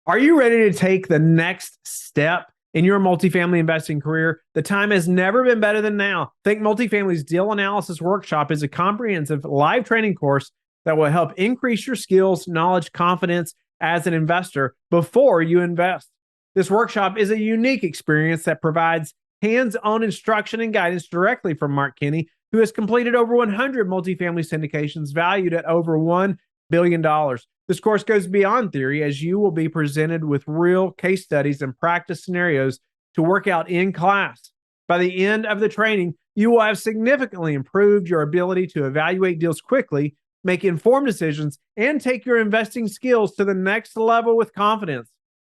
Are you ready to take the next step in your multifamily investing career? The time has never been better than now. Think Multifamily's Deal Analysis Workshop is a comprehensive live training course that will help increase your skills, knowledge, confidence as an investor before you invest. This workshop is a unique experience that provides hands-on instruction and guidance directly from Mark Kinney, who has completed over 100 multifamily syndications valued at over $1 billion. This course goes beyond theory as you will be presented with real case studies and practice scenarios to work out in class. By the end of the training, you will have significantly improved your ability to evaluate deals quickly, make informed decisions, and take your investing skills to the next level with confidence.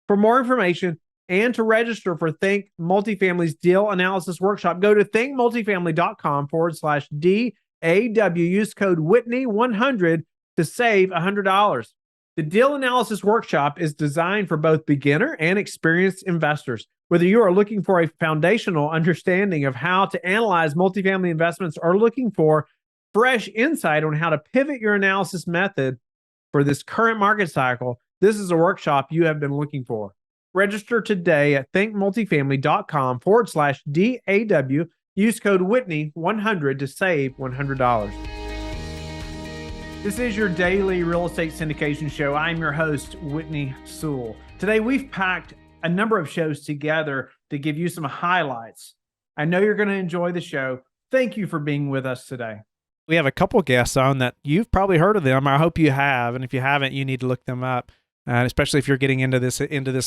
For more information and to register for Think Multifamily's Deal Analysis Workshop, go to thinkmultifamily.com/DAW. Use code Whitney100 to save $100. The Deal Analysis Workshop is designed for both beginner and experienced investors. Whether you are looking for a foundational understanding of how to analyze multifamily investments or looking for fresh insight on how to pivot your analysis method for this current market cycle, this is a workshop you have been looking for. Register today at thinkmultifamily.com/DAW. Use code Whitney100 to save $100. This is your daily real estate syndication show. I'm your host, Whitney Sewell. Today, we've packed a number of shows together to give you some highlights. I know you're going to enjoy the show. Thank you for being with us today. We have a couple guests on that you've probably heard of them. I hope you have. And if you haven't, you need to look them up, especially if you're getting into this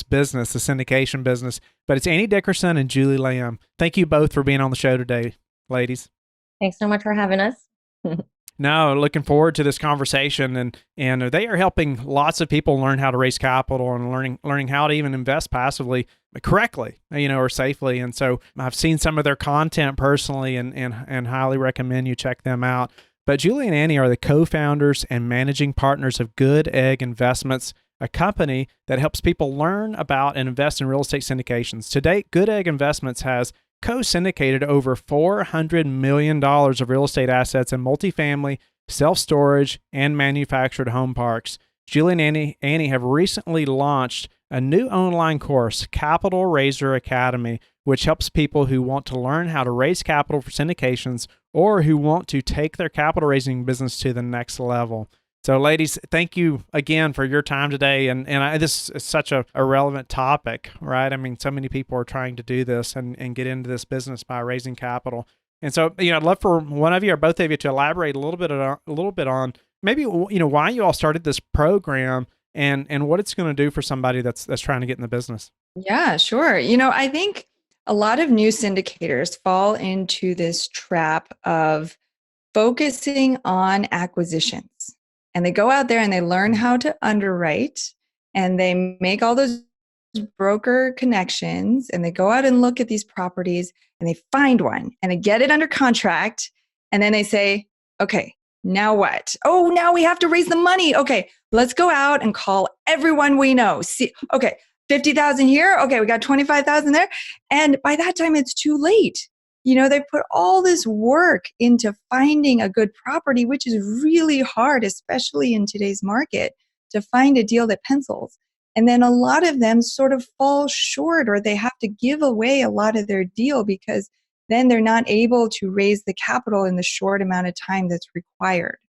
business, the syndication business. But it's Annie Dickerson and Julie Lamb. Thank you both for being on the show today, ladies. Thanks so much for having us. No, looking forward to this conversation, and they are helping lots of people learn how to raise capital and learning how to even invest passively correctly, or safely. And so I've seen some of their content personally, and highly recommend you check them out. But Julie and Annie are the co-founders and managing partners of Good Egg Investments, a company that helps people learn about and invest in real estate syndications. To date, Good Egg Investments has co-syndicated over $400 million of real estate assets in multifamily, self-storage, and manufactured home parks. Julie and Annie have recently launched a new online course, Capital Raiser Academy, which helps people who want to learn how to raise capital for syndications or who want to take their capital raising business to the next level. So, ladies, thank you again for your time today. And this is such a relevant topic, right? I mean, so many people are trying to do this and get into this business by raising capital. And so, I'd love for one of you or both of you to elaborate a little bit on maybe, why you all started this program and what it's going to do for somebody that's trying to get in the business. Yeah, sure. I think a lot of new syndicators fall into this trap of focusing on acquisitions. And they go out there and they learn how to underwrite, and they make all those broker connections, and they go out and look at these properties, and they find one and they get it under contract. And then they say, okay, now what? Oh, now we have to raise the money. Okay, let's go out and call everyone we know. See, okay, 50,000 here. Okay, we got 25,000 there. And by that time, it's too late. They put all this work into finding a good property, which is really hard, especially in today's market, to find a deal that pencils. And then a lot of them sort of fall short, or they have to give away a lot of their deal because then they're not able to raise the capital in the short amount of time that's required.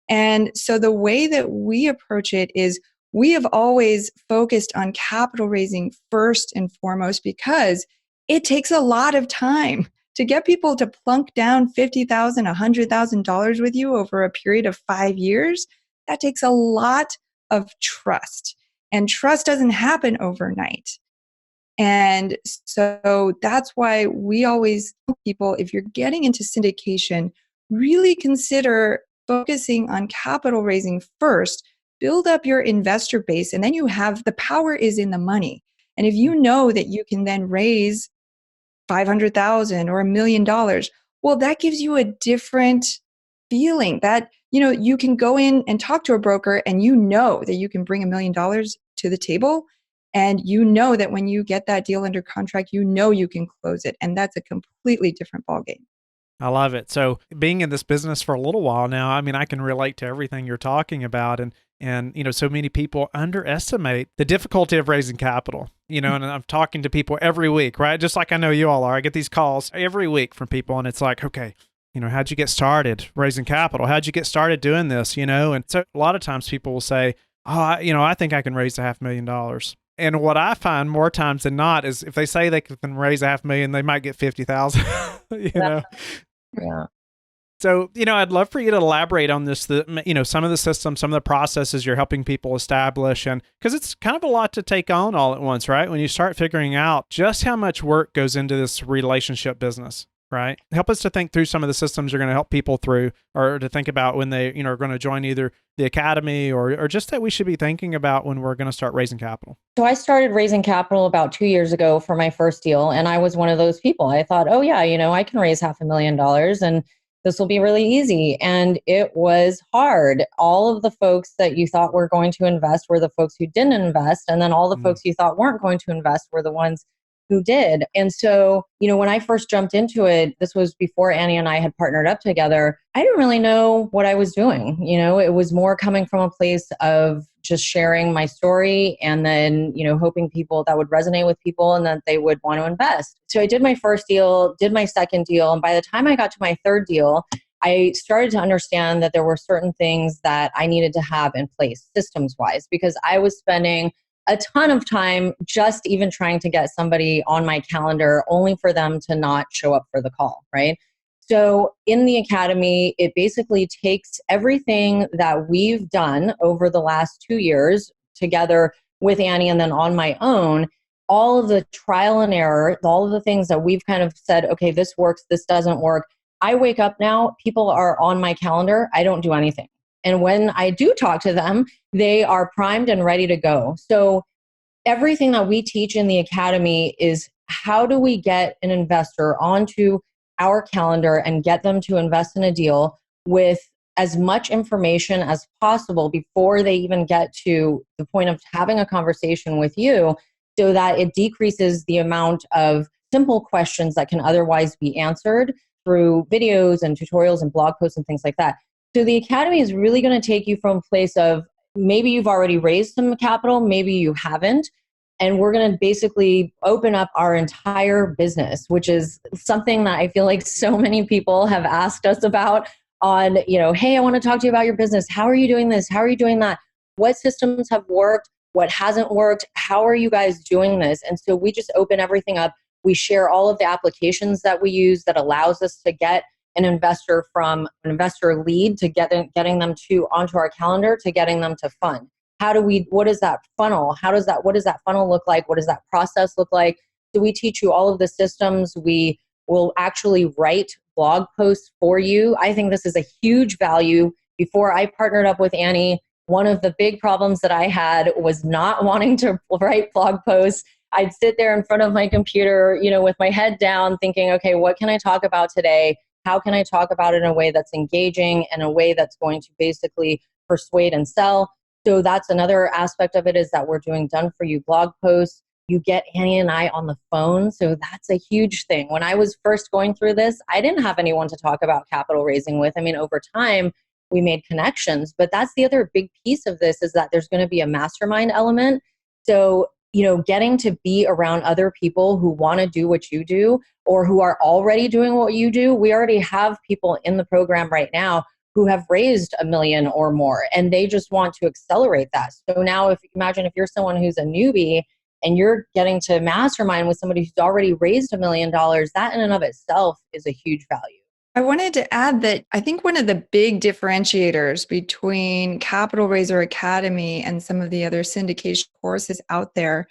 And so the way that we approach it is we have always focused on capital raising first and foremost because it takes a lot of time. To get people to plunk down $50,000, $100,000 with you over a period of 5 years, that takes a lot of trust. And trust doesn't happen overnight. And so that's why we always tell people, if you're getting into syndication, really consider focusing on capital raising first, build up your investor base, and then the power is in the money. And if you know that you can then raise $500,000 or $1 million, well, that gives you a different feeling that, you can go in and talk to a broker and that you can bring $1 million to the table. And that when you get that deal under contract, you can close it. And that's a completely different ballgame. I love it. So being in this business for a little while now, I mean, I can relate to everything you're talking about. And And, so many people underestimate the difficulty of raising capital, and I'm talking to people every week, right? Just like I know you all are. I get these calls every week from people, and it's like, okay, how'd you get started raising capital? How'd you get started doing this? And so a lot of times people will say, oh, I think I can raise $500,000. And what I find more times than not is if they say they can raise $500,000, they might get 50,000, Yeah. Yeah. So, I'd love for you to elaborate on this, some of the systems, some of the processes you're helping people establish. And because it's kind of a lot to take on all at once, right? When you start figuring out just how much work goes into this relationship business, right? Help us to think through some of the systems you're going to help people through, or to think about when they, are going to join either the academy or just that we should be thinking about when we're going to start raising capital. So I started raising capital about 2 years ago for my first deal. And I was one of those people. I thought, oh yeah, I can raise $500,000 and this will be really easy. And it was hard. All of the folks that you thought were going to invest were the folks who didn't invest. And then all the folks you thought weren't going to invest were the ones who did. And so, when I first jumped into it, this was before Annie and I had partnered up together. I didn't really know what I was doing. It was more coming from a place of just sharing my story and then, hoping people that would resonate with people and that they would want to invest. So I did my first deal, did my second deal. And by the time I got to my third deal, I started to understand that there were certain things that I needed to have in place systems wise, because I was spending a ton of time just even trying to get somebody on my calendar only for them to not show up for the call, right? So in the academy, it basically takes everything that we've done over the last 2 years together with Annie and then on my own, all of the trial and error, all of the things that we've kind of said, okay, this works, this doesn't work. I wake up now, people are on my calendar, I don't do anything. And when I do talk to them, they are primed and ready to go. So everything that we teach in the academy is how do we get an investor onto our calendar and get them to invest in a deal with as much information as possible before they even get to the point of having a conversation with you, so that it decreases the amount of simple questions that can otherwise be answered through videos and tutorials and blog posts and things like that. So the academy is really going to take you from a place of maybe you've already raised some capital, maybe you haven't. And we're going to basically open up our entire business, which is something that I feel like so many people have asked us about on, hey, I want to talk to you about your business. How are you doing this? How are you doing that? What systems have worked? What hasn't worked? How are you guys doing this? And so we just open everything up. We share all of the applications that we use that allows us to get an investor from an investor lead to getting them to onto our calendar to getting them to fund. What is that funnel? What does that funnel look like? What does that process look like? So we teach you all of the systems. We will actually write blog posts for you. I think this is a huge value. Before I partnered up with Annie, one of the big problems that I had was not wanting to write blog posts. I'd sit there in front of my computer, with my head down thinking, okay, what can I talk about today? How can I talk about it in a way that's engaging and a way that's going to basically persuade and sell? So that's another aspect of it, is that we're doing done for you blog posts. You get Annie and I on the phone. So that's a huge thing. When I was first going through this, I didn't have anyone to talk about capital raising with. I mean, over time, we made connections, but that's the other big piece of this, is that there's going to be a mastermind element. So, getting to be around other people who want to do what you do or who are already doing what you do. We already have people in the program right now who have raised $1 million or more, and they just want to accelerate that. So now imagine if you're someone who's a newbie and you're getting to mastermind with somebody who's already raised $1 million, that in and of itself is a huge value. I wanted to add that I think one of the big differentiators between Capital Raiser Academy and some of the other syndication courses out there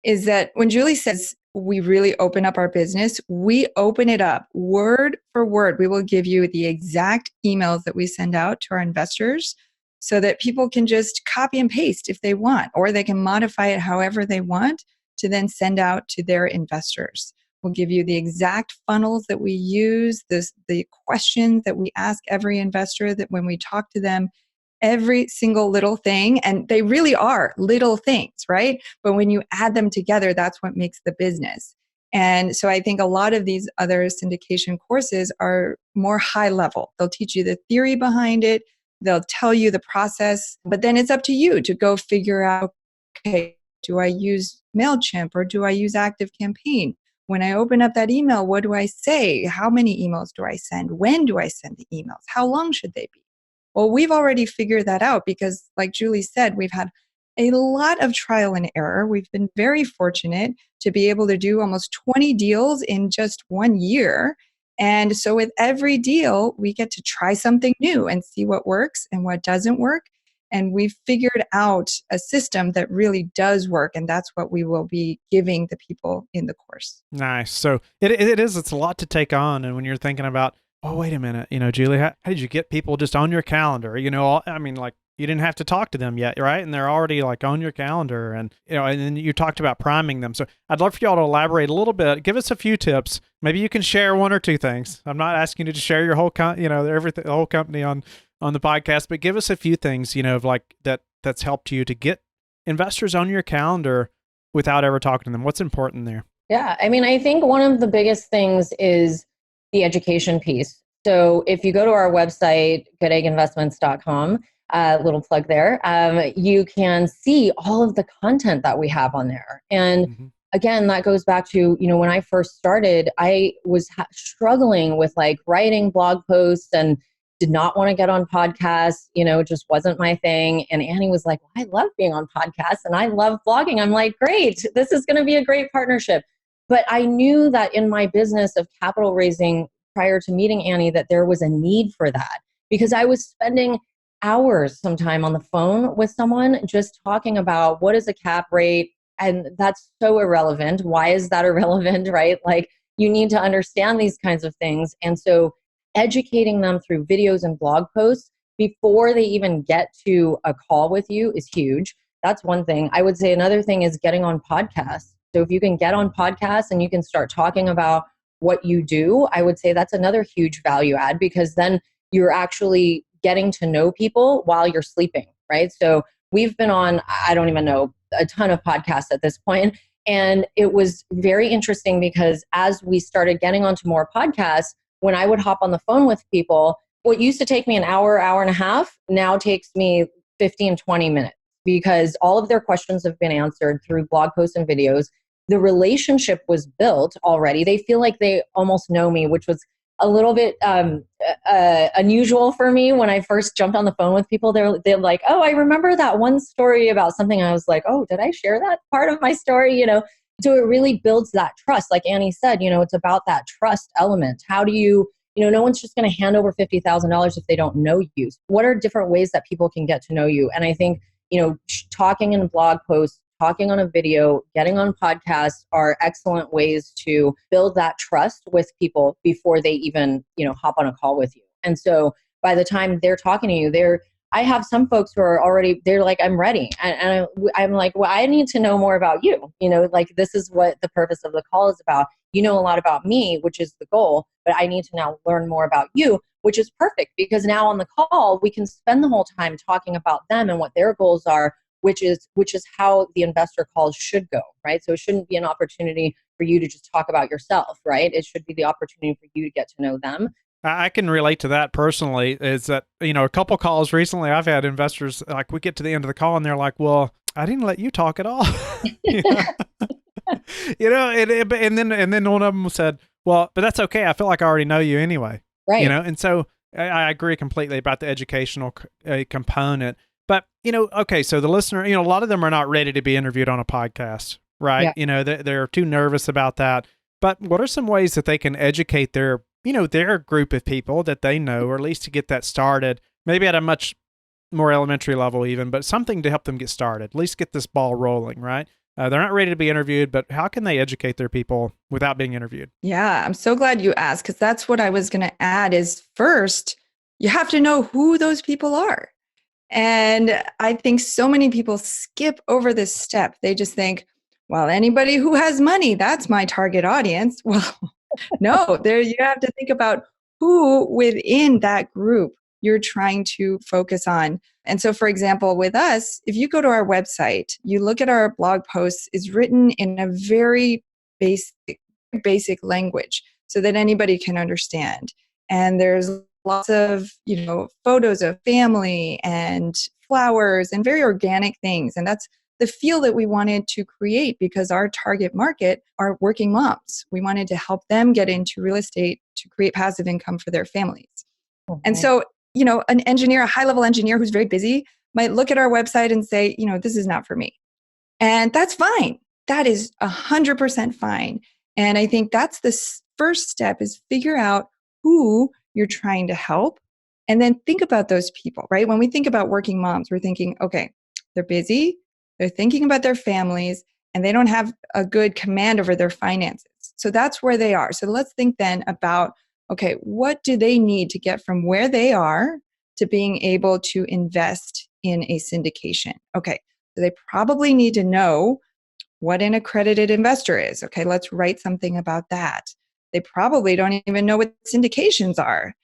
is that when Julie says we really open up our business, we open it up word for word. We will give you the exact emails that we send out to our investors so that people can just copy and paste if they want, or they can modify it however they want to then send out to their investors. We'll give you the exact funnels that we use, the questions that we ask every investor, that when we talk to them, every single little thing, and they really are little things, right? But when you add them together, that's what makes the business. And so I think a lot of these other syndication courses are more high level. They'll teach you the theory behind it, They'll tell you the process, but then it's up to you to go figure out, okay, do I use MailChimp or do I use ActiveCampaign? When I open up that email, what do I say? How many emails do I send? When do I send the emails? How long should they be? Well, we've already figured that out because, like Julie said, we've had a lot of trial and error. We've been very fortunate to be able to do almost 20 deals in just 1 year. And so with every deal, we get to try something new and see what works and what doesn't work. And we've figured out a system that really does work. And that's what we will be giving the people in the course. Nice. So it's a lot to take on. And when you're thinking about, oh, wait a minute, Julie, how did you get people just on your calendar? Like you didn't have to talk to them yet, right? And they're already like on your calendar, and and then you talked about priming them. So I'd love for y'all to elaborate a little bit. Give us a few tips. Maybe you can share one or two things. I'm not asking you to share your whole everything, the whole company on the podcast, but give us a few things, of like that's helped you to get investors on your calendar without ever talking to them. What's important there? Yeah, I think one of the biggest things is the education piece. So if you go to our website, goodegginvestments.com, little plug there, you can see all of the content that we have on there. And again, that goes back to, when I first started, I was struggling with like writing blog posts and did not want to get on podcasts. It just wasn't my thing. And Annie was like, well, I love being on podcasts and I love blogging. I'm like, great, this is going to be a great partnership. But I knew that in my business of capital raising prior to meeting Annie, that there was a need for that, because I was spending hours sometime on the phone with someone just talking about what is a cap rate. And that's so irrelevant. Why is that irrelevant, right? Like, you need to understand these kinds of things. And so educating them through videos and blog posts before they even get to a call with you is huge. That's one thing. I would say another thing is getting on podcasts. So if you can get on podcasts and you can start talking about what you do, I would say that's another huge value add, because then you're actually getting to know people while you're sleeping, right? So we've been on, I don't even know, a ton of podcasts at this point. And it was very interesting because as we started getting onto more podcasts, when I would hop on the phone with people, what used to take me an hour, hour and a half, now takes me 15, 20 minutes, because all of their questions have been answered through blog posts and videos. The relationship was built already. They feel like they almost know me, which was a little bit unusual for me when I first jumped on the phone with people. They're like, oh, I remember that one story about something. I was like, oh, did I share that part of my story? So it really builds that trust. Like Annie said, it's about that trust element. How do you, no one's just going to hand over $50,000 if they don't know you. What are different ways that people can get to know you? And I think, talking in blog posts, talking on a video, getting on podcasts are excellent ways to build that trust with people before they even, hop on a call with you. And so by the time they're talking to you, I have some folks who are already, they're like, I'm ready. And I'm like, well, I need to know more about you. Like, this is what the purpose of the call is about. You know a lot about me, which is the goal, but I need to now learn more about you, which is perfect, because now on the call, we can spend the whole time talking about them and what their goals are, which is how the investor calls should go, right? So it shouldn't be an opportunity for you to just talk about yourself, right? It should be the opportunity for you to get to know them. I can relate to that personally. Is that, a couple calls recently, I've had investors, like, we get to the end of the call and they're like, well, I didn't let you talk at all. And then one of them said, well, but that's okay. I feel like I already know you anyway. Right. And so I agree completely about the educational component. But, okay, so the listener, a lot of them are not ready to be interviewed on a podcast, right? Yeah. They're too nervous about that. But what are some ways that they can educate their group of people that they know, or at least to get that started, maybe at a much more elementary level even, but something to help them get started, at least get this ball rolling, right? They're not ready to be interviewed, but how can they educate their people without being interviewed? Yeah, I'm so glad you asked, because that's what I was going to add is, first, you have to know who those people are. And I think so many people skip over this step. They just think, well, anybody who has money, that's my target audience. Well, no, you have to think about who within that group you're trying to focus on. And so, for example, with us, if you go to our website, you look at our blog posts, it's written in a very basic language so that anybody can understand. And there's lots of, photos of family and flowers and very organic things. And that's the feel that we wanted to create because our target market are working moms. We wanted to help them get into real estate to create passive income for their families. Mhm. And so, an engineer, a high-level engineer who's very busy might look at our website and say, this is not for me. And that's fine. That is 100% fine. And I think that's the first step is figure out who you're trying to help and then think about those people, right? When we think about working moms, we're thinking, okay, they're busy, they're thinking about their families, and they don't have a good command over their finances. So that's where they are. So let's think then about, okay, what do they need to get from where they are to being able to invest in a syndication? Okay, so they probably need to know what an accredited investor is. Okay, let's write something about that. They probably don't even know what syndications are.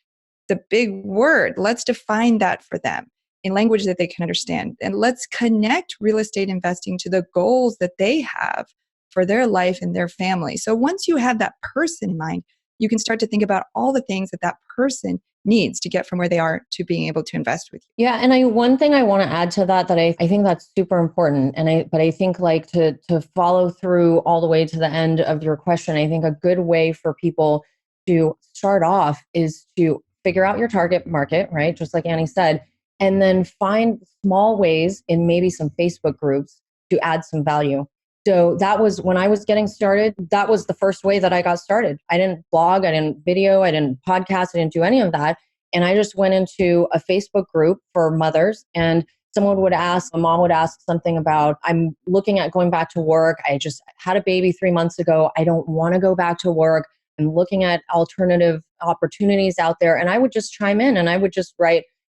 The big word, let's define that for them in language that they can understand. And let's connect real estate investing to the goals that they have for their life and their family. So once you have that person in mind, you can start to think about all the things that that person needs to get from where they are to being able to invest with you. Yeah, and one thing I want to add to that I think that's super important, but I think like to follow through all the way to the end of your question, I think a good way for people to start off is to figure out your target market, right? Just like Annie said, and then find small ways in maybe some Facebook groups to add some value. So that was when I was getting started, that was the first way that I got started. I didn't blog, I didn't video, I didn't podcast, I didn't do any of that. And I just went into a Facebook group for mothers, and a mom would ask something about, I'm looking at going back to work. I just had a baby 3 months ago. I don't want to go back to work. I'm looking at alternative opportunities out there. And I would just chime in and I would just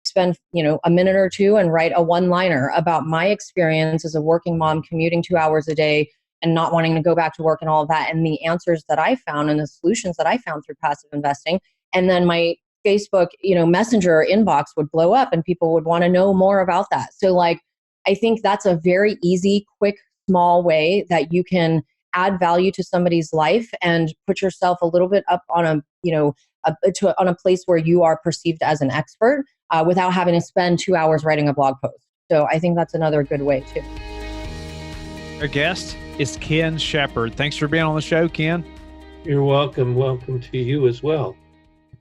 spend a minute or two and write a one-liner about my experience as a working mom commuting 2 hours a day and not wanting to go back to work and all of that, and the answers that I found and the solutions that I found through passive investing. And then my Facebook, messenger inbox would blow up and people would want to know more about that. So I think that's a very easy, quick, small way that you can add value to somebody's life and put yourself a little bit up on on a place where you are perceived as an expert without having to spend 2 hours writing a blog post. So I think that's another good way too. Our guest is Ken Sheppard. Thanks for being on the show, Ken. You're welcome. Welcome to you as well.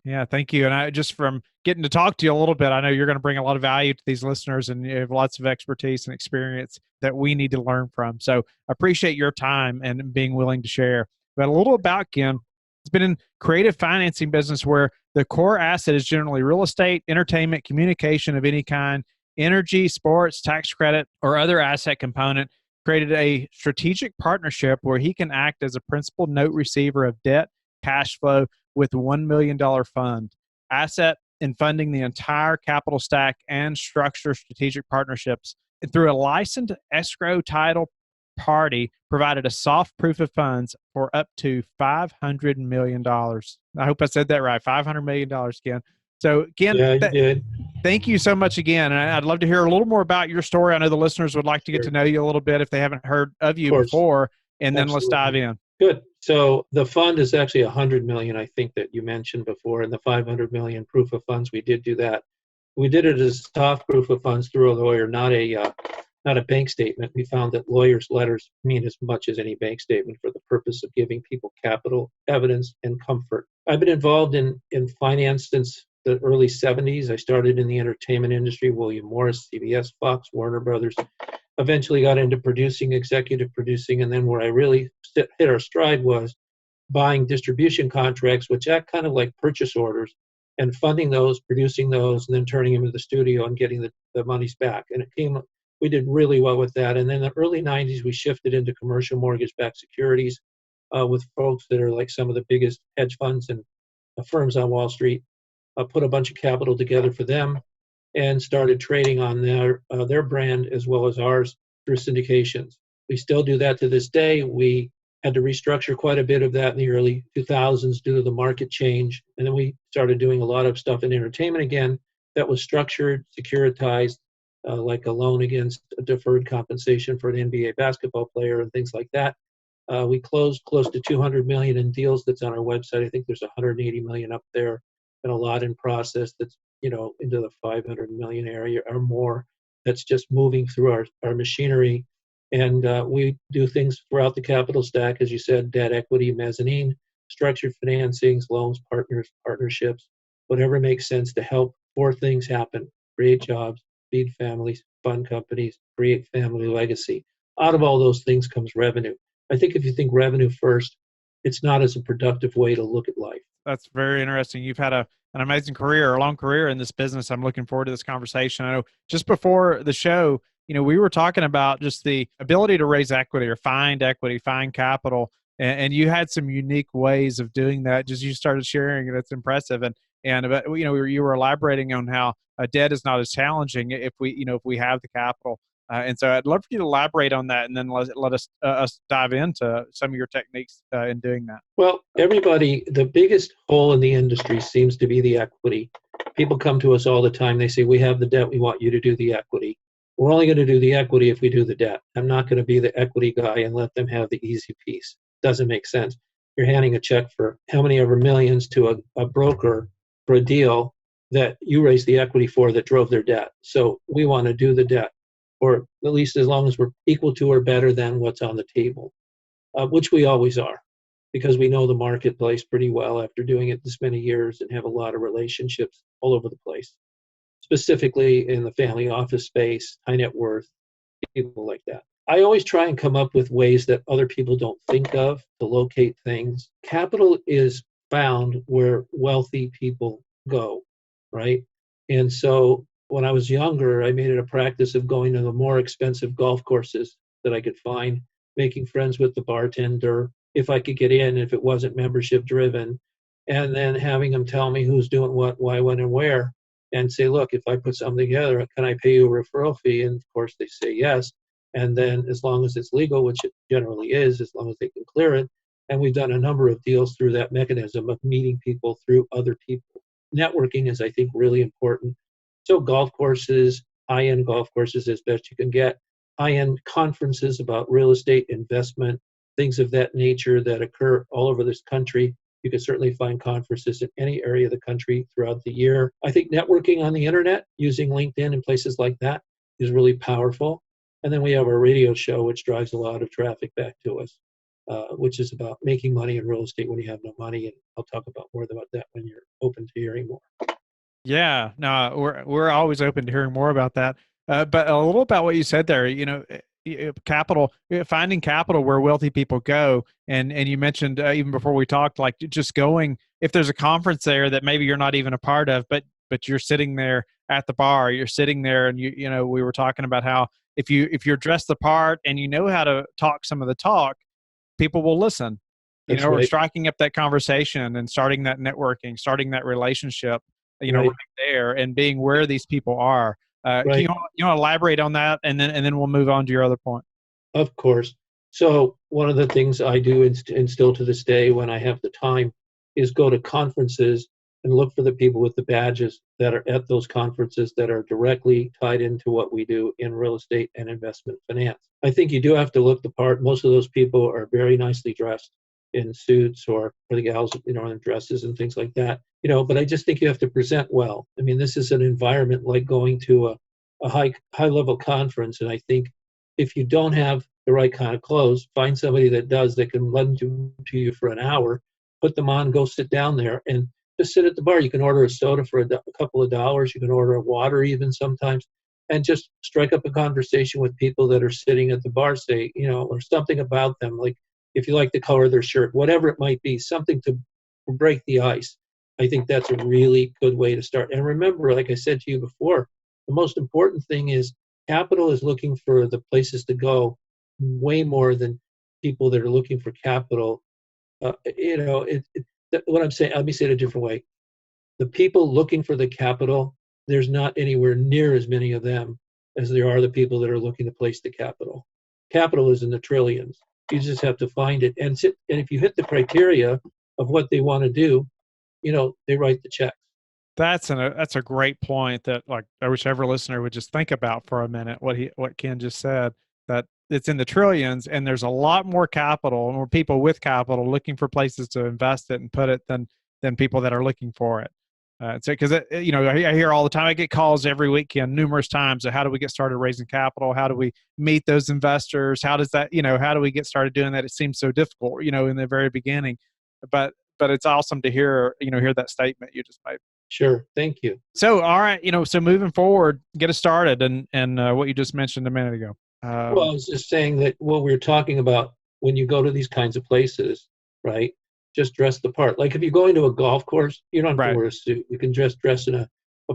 Yeah, thank you. And I just from getting to talk to you a little bit, I know you're going to bring a lot of value to these listeners and you have lots of expertise and experience that we need to learn from. So I appreciate your time and being willing to share. But a little about Ken. It's been in creative financing business where the core asset is generally real estate, entertainment, communication of any kind, energy, sports, tax credit, or other asset component. Created a strategic partnership where he can act as a principal note receiver of debt, cash flow, with $1 million fund, asset in funding the entire capital stack and structure strategic partnerships. And through a licensed escrow title party, provided a soft proof of funds for up to $500 million. I hope I said that right, $500 million, Ken. So, Ken, Yeah, you did. Thank you so much again. And I'd love to hear a little more about your story. I know the listeners would like to get to know you a little bit if they haven't heard of you before. And then let's dive in. Good. So the fund is actually $100 million, I think, that you mentioned before, and the $500 million proof of funds. We did do that. We did it as soft proof of funds through a lawyer, not a bank statement. We found that lawyers' letters mean as much as any bank statement for the purpose of giving people capital, evidence, and comfort. I've been involved in finance since the early 70s. I started in the entertainment industry, William Morris, CBS, Fox, Warner Brothers. Eventually got into producing, executive producing, and then where I really hit our stride was buying distribution contracts, which act kind of like purchase orders, and funding those, producing those, and then turning them into the studio and getting the monies back. And we did really well with that. And then in the early 90s, we shifted into commercial mortgage-backed securities with folks that are like some of the biggest hedge funds and firms on Wall Street. Put a bunch of capital together for them and started trading on their brand as well as ours through syndications. We still do that to this day. We had to restructure quite a bit of that in the early 2000s due to the market change. And then we started doing a lot of stuff in entertainment again that was structured, securitized, like a loan against a deferred compensation for an NBA basketball player and things like that. We closed close to $200 million in deals that's on our website. I think there's $180 million up there. and a lot in process that's, into the 500 million area or more. That's just moving through our machinery. And we do things throughout the capital stack, as you said, debt, equity, mezzanine, structured financings, loans, partnerships, whatever makes sense to help four things happen: create jobs, feed families, fund companies, create family legacy. Out of all those things comes revenue. I think if you think revenue first, it's not as a productive way to look at life. That's very interesting. You've had an amazing career, a long career in this business. I'm looking forward to this conversation. I know just before the show, we were talking about just the ability to raise equity or find equity, find capital. And you had some unique ways of doing that. Just you started sharing, and it's impressive. And you were elaborating on how debt is not as challenging if we have the capital. And so I'd love for you to elaborate on that, and then let us dive into some of your techniques in doing that. Well, the biggest hole in the industry seems to be the equity. People come to us all the time. They say, we have the debt. We want you to do the equity. We're only going to do the equity if we do the debt. I'm not going to be the equity guy and let them have the easy piece. Doesn't make sense. You're handing a check for how many ever millions to a broker for a deal that you raised the equity for that drove their debt. So we want to do the debt, or at least as long as we're equal to or better than what's on the table, which we always are, because we know the marketplace pretty well after doing it this many years and have a lot of relationships all over the place, specifically in the family office space, high net worth, people like that. I always try and come up with ways that other people don't think of to locate things. Capital is found where wealthy people go, right? And so when I was younger, I made it a practice of going to the more expensive golf courses that I could find, making friends with the bartender, if I could get in, if it wasn't membership driven, and then having them tell me who's doing what, why, when, and where, and say, look, if I put something together, can I pay you a referral fee? And of course they say yes. And then as long as it's legal, which it generally is, as long as they can clear it. And we've done a number of deals through that mechanism of meeting people through other people. Networking is, I think, really important. So golf courses, high-end golf courses as best you can get, high-end conferences about real estate investment, things of that nature that occur all over this country. You can certainly find conferences in any area of the country throughout the year. I think networking on the internet, using LinkedIn and places like that, is really powerful. And then we have our radio show, which drives a lot of traffic back to us, which is about making money in real estate when you have no money. And I'll talk about more about that when you're open to hearing more. Yeah, no, we're always open to hearing more about that. But a little about what you said there, capital, finding capital where wealthy people go. And you mentioned even before we talked, like just going, if there's a conference there that maybe you're not even a part of, but you're sitting there at the bar, you're sitting there, and we were talking about how if you're dressed the part and you know how to talk some of the talk, people will listen. That's Or right. striking up that conversation and starting that networking, starting that relationship, right there, and being where these people are. Can you want to elaborate on that, and then we'll move on to your other point? Of course. So one of the things I do instill to this day when I have the time is go to conferences and look for the people with the badges that are at those conferences that are directly tied into what we do in real estate and investment finance. I think you do have to look the part. Most of those people are very nicely dressed in suits, or the gals, in dresses and things like that. But I just think you have to present well. I mean, this is an environment like going to a high level conference, and I think if you don't have the right kind of clothes, find somebody that does, that can lend to you for an hour, put them on, go sit down there, and just sit at the bar. You can order a soda for a couple of dollars. You can order a water even sometimes, and just strike up a conversation with people that are sitting at the bar, say, or something about them, like if you like the color of their shirt, whatever it might be, something to break the ice. I think that's a really good way to start. And remember, like I said to you before, the most important thing is capital is looking for the places to go way more than people that are looking for capital. What I'm saying, let me say it a different way. The people looking for the capital, there's not anywhere near as many of them as there are the people that are looking to place the capital. Capital is in the trillions. You just have to find it. And if you hit the criteria of what they want to do, they write the checks. That's a great point that, like, I wish every listener would just think about for a minute what Ken just said, that it's in the trillions, and there's a lot more capital and more people with capital looking for places to invest it and put it than people that are looking for it. So, because I hear all the time, I get calls every weekend, numerous times. How do we get started raising capital? How do we meet those investors? How does that, how do we get started doing that? It seems so difficult, in the very beginning, but it's awesome to hear that statement you just made. Sure. Thank you. So, all right, so moving forward, get us started, and what you just mentioned a minute ago. Well, I was just saying that what we were talking about when you go to these kinds of places, right? Just dress the part. Like if you're going to a golf course, you don't have Right. to wear a suit. You can dress in a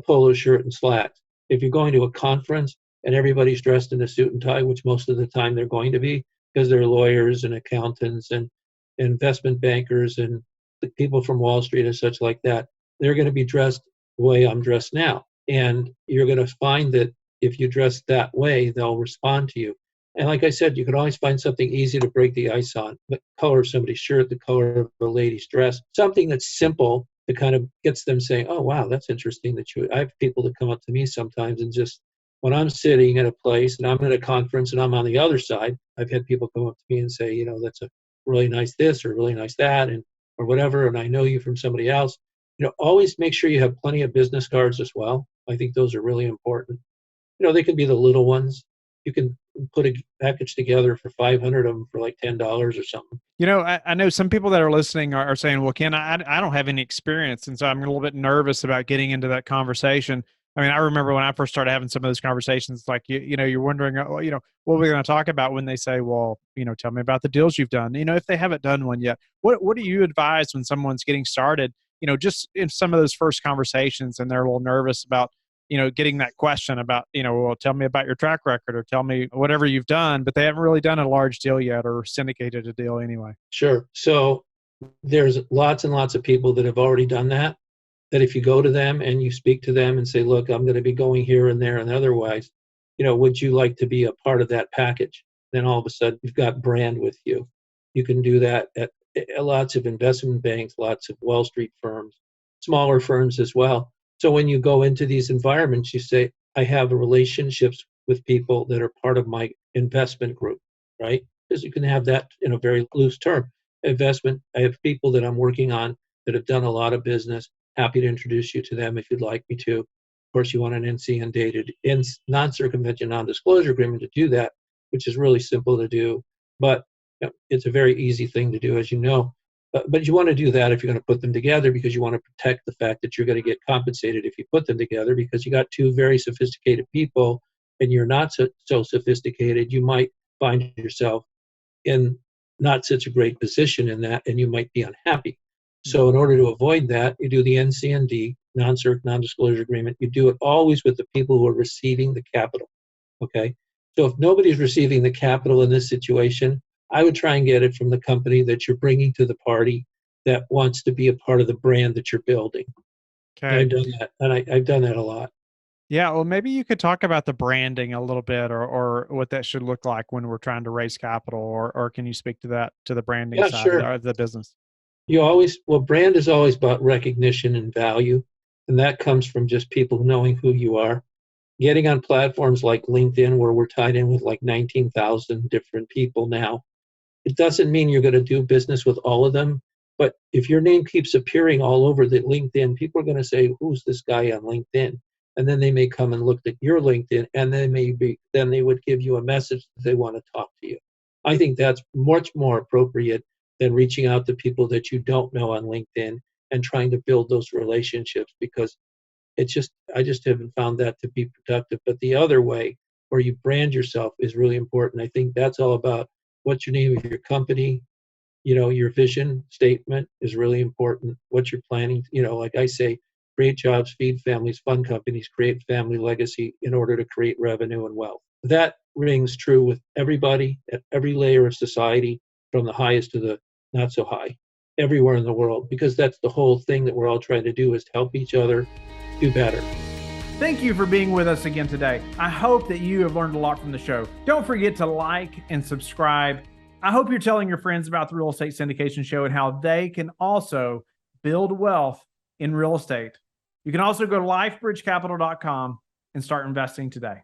polo shirt and slacks. If you're going to a conference and everybody's dressed in a suit and tie, which most of the time they're going to be because they're lawyers and accountants and investment bankers and the people from Wall Street and such like that, they're going to be dressed the way I'm dressed now. And you're going to find that if you dress that way, they'll respond to you. And like I said, you can always find something easy to break the ice on. The color of somebody's shirt, the color of a lady's dress, something that's simple that kind of gets them saying, oh, wow, that's interesting that you, I have people that come up to me sometimes and just, when I'm sitting at a place and I'm at a conference and I'm on the other side, I've had people come up to me and say, that's a really nice this or really nice that, and or whatever, and I know you from somebody else. Always make sure you have plenty of business cards as well. I think those are really important. They can be the little ones. You can put a package together for 500 of them for like $10 or something. I know some people that are listening are saying, well, Ken, I don't have any experience. And so I'm a little bit nervous about getting into that conversation. I mean, I remember when I first started having some of those conversations, like, you're wondering, what are we going to talk about when they say, well, tell me about the deals you've done, if they haven't done one yet. What do you advise when someone's getting started, just in some of those first conversations and they're a little nervous about, getting that question about, well, tell me about your track record or tell me whatever you've done, but they haven't really done a large deal yet or syndicated a deal anyway. Sure. So there's lots and lots of people that have already done that if you go to them and you speak to them and say, look, I'm going to be going here and there and otherwise, would you like to be a part of that package? Then all of a sudden you've got brand with you. You can do that at lots of investment banks, lots of Wall Street firms, smaller firms as well. So when you go into these environments, you say, I have relationships with people that are part of my investment group, right? Because you can have that in a very loose term. Investment, I have people that I'm working on that have done a lot of business. Happy to introduce you to them if you'd like me to. Of course, you want an NC dated non-circumvention, non-disclosure agreement to do that, which is really simple to do. But it's a very easy thing to do, as you know. But you want to do that if you're going to put them together because you want to protect the fact that you're going to get compensated if you put them together because you got two very sophisticated people and you're not so sophisticated, you might find yourself in not such a great position in that and you might be unhappy. So in order to avoid that, you do the NC&D, non-disclosure agreement. You do it always with the people who are receiving the capital, okay? So if nobody's receiving the capital in this situation, I would try and get it from the company that you're bringing to the party that wants to be a part of the brand that you're building. Okay. I've done that, and I've done that a lot. Yeah, well, maybe you could talk about the branding a little bit or what that should look like when we're trying to raise capital, or can you speak to that, to the branding Yeah, side sure. of the business? Brand is always about recognition and value, and that comes from just people knowing who you are. Getting on platforms like LinkedIn, where we're tied in with like 19,000 different people now, it doesn't mean you're going to do business with all of them, but if your name keeps appearing all over the LinkedIn, people are going to say, who's this guy on LinkedIn? And then they may come and look at your LinkedIn, and then they would give you a message that they want to talk to you. I think that's much more appropriate than reaching out to people that you don't know on LinkedIn and trying to build those relationships because I just haven't found that to be productive. But the other way, where you brand yourself, is really important. I think that's all about what's your name of your company, your vision statement is really important. What you're planning, like I say, create jobs, feed families, fund companies, create family legacy in order to create revenue and wealth. That rings true with everybody at every layer of society, from the highest to the not so high, everywhere in the world, because that's the whole thing that we're all trying to do, is to help each other do better. Thank you for being with us again today. I hope that you have learned a lot from the show. Don't forget to like and subscribe. I hope you're telling your friends about the Real Estate Syndication Show and how they can also build wealth in real estate. You can also go to lifebridgecapital.com and start investing today.